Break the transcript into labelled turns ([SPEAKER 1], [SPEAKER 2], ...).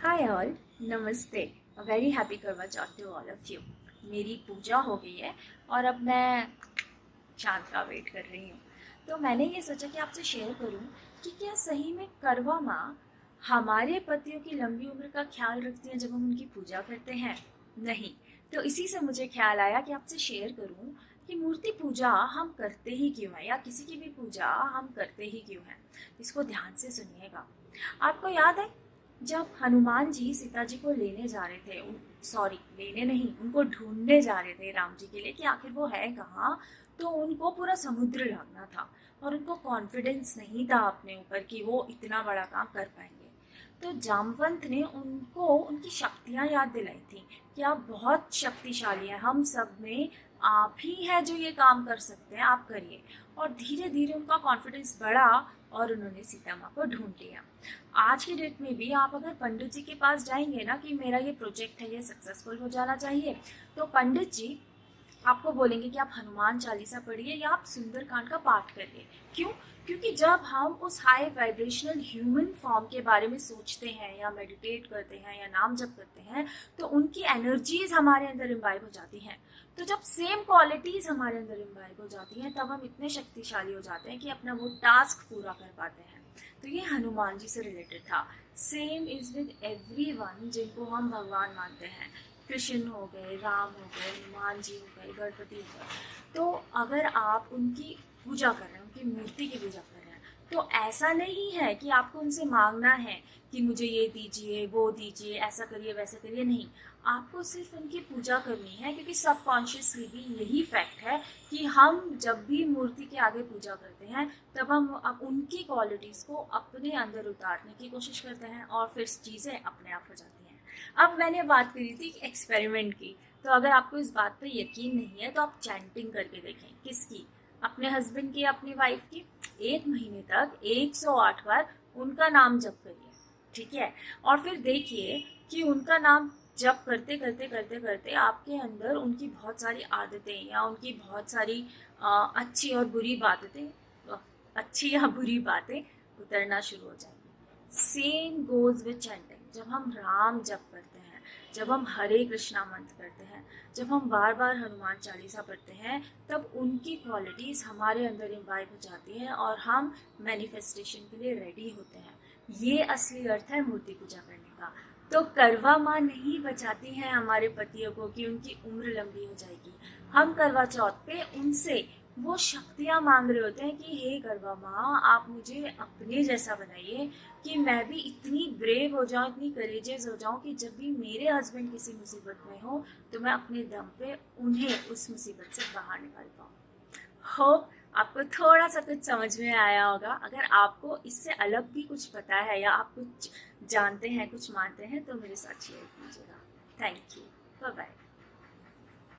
[SPEAKER 1] Hi all, नमस्ते। Very happy करवा चौथ to all of you. मेरी पूजा हो गई है और अब मैं चांद का वेट कर रही हूँ। तो मैंने ये सोचा कि आपसे शेयर करूँ कि क्या सही में करवा माँ हमारे पतियों की लंबी उम्र का ख्याल रखती हैं जब हम उनकी पूजा करते हैं? नहीं। तो इसी से मुझे ख्याल आया कि आपसे शेयर करूँ कि मूर्ति पूजा हम करते ही क्यों है, या किसी की भी पूजा हम करते ही क्यों है। इसको ध्यान से सुनिएगा। आपको याद है जब हनुमान जी सीता जी को लेने जा रहे थे, सॉरी लेने नहीं, उनको ढूंढने जा रहे थे राम जी के लिए कि आखिर वो है कहाँ, तो उनको पूरा समुद्र लगना था और उनको कॉन्फिडेंस नहीं था अपने ऊपर कि वो इतना बड़ा काम कर पाएंगे। तो जामवंत ने उनको उनकी शक्तियां याद दिलाई थी कि आप बहुत शक्तिशाली हैं, हम सब में आप ही हैं जो ये काम कर सकते हैं, आप करिए। और धीरे धीरे उनका कॉन्फिडेंस बढ़ा और उन्होंने सीता माँ को ढूंढ लिया। आज की डेट में भी आप अगर पंडित जी के पास जाएंगे ना कि मेरा ये प्रोजेक्ट है, ये सक्सेसफुल हो जाना चाहिए, तो पंडित जी आपको बोलेंगे कि आप हनुमान चालीसा पढ़िए या आप सुंदरकांड का पाठ करिए। क्यों? क्योंकि जब हम उस हाई वाइब्रेशनल ह्यूमन फॉर्म के बारे में सोचते हैं या मेडिटेट करते हैं या नाम जप करते हैं, तो उनकी एनर्जीज हमारे अंदर इम्बाइब हो जाती हैं। तो जब सेम क्वालिटीज हमारे अंदर इम्बाइब हो जाती हैं, तब हम इतने शक्तिशाली हो जाते हैं कि अपना वो टास्क पूरा कर पाते हैं। तो ये हनुमान जी से रिलेटेड था। Same is with every one जिनको हम भगवान मानते हैं। कृष्ण हो गए, राम हो गए, हनुमान जी हो गए, गणपति हो गए। तो अगर आप उनकी पूजा कर रहे हैं, उनकी मूर्ति की पूजा कर रहे हैं, तो ऐसा नहीं है कि आपको उनसे मांगना है कि मुझे ये दीजिए, वो दीजिए, ऐसा करिए, वैसा करिए। नहीं, आपको सिर्फ उनकी पूजा करनी है, क्योंकि सबकॉन्शियसली भी यही फैक्ट है कि हम जब भी मूर्ति के आगे पूजा करते हैं, तब हम अब उनकी क्वालिटीज को अपने अंदर उतारने की कोशिश करते हैं और फिर चीज़ें अपने आप हो जाती हैं। अब मैंने बात करी थी एक्सपेरिमेंट की, तो अगर आपको इस बात पे यकीन नहीं है तो आप चैंटिंग करके देखें। किसकी? अपने हस्बैंड की, अपनी वाइफ की। 1 महीने तक 108 बार उनका नाम जप करिए, ठीक है? और फिर देखिए कि उनका नाम जप करते करते करते करते आपके अंदर उनकी बहुत सारी आदतें या उनकी बहुत सारी अच्छी और बुरी बातें, अच्छी या बुरी बातें उतरना शुरू हो जाएंगी। Same goes with chanting. जब हम राम जप करते हैं, जब हम हरे कृष्णा मंत्र करते हैं, जब हम बार बार हनुमान चालीसा पढ़ते हैं, तब उनकी क्वालिटीज हमारे अंदर इम्बाइब हो जाती हैं और हम मैनिफेस्टेशन के लिए रेडी होते हैं। ये असली अर्थ है मूर्ति पूजा करने का। तो करवा माँ नहीं बचाती हैं हमारे पतियों को कि उनकी उम्र लंबी हो जाएगी। हम करवा चौथ पे उनसे वो शक्तियां मांग रहे होते हैं कि हे करवा माँ, आप मुझे अपने जैसा बनाइए कि मैं भी इतनी ब्रेव हो जाऊं, इतनी करेजियस हो जाऊं कि जब भी मेरे हस्बैंड किसी मुसीबत में हो, तो मैं अपने दम पे उन्हें उस मुसीबत से बाहर निकाल पाऊं। होप आपको थोड़ा सा कुछ समझ में आया होगा। अगर आपको इससे अलग भी कुछ पता है या आप कुछ जानते हैं, कुछ मानते हैं, तो मेरे साथ शेयर कीजिएगा। Thank you. Bye bye.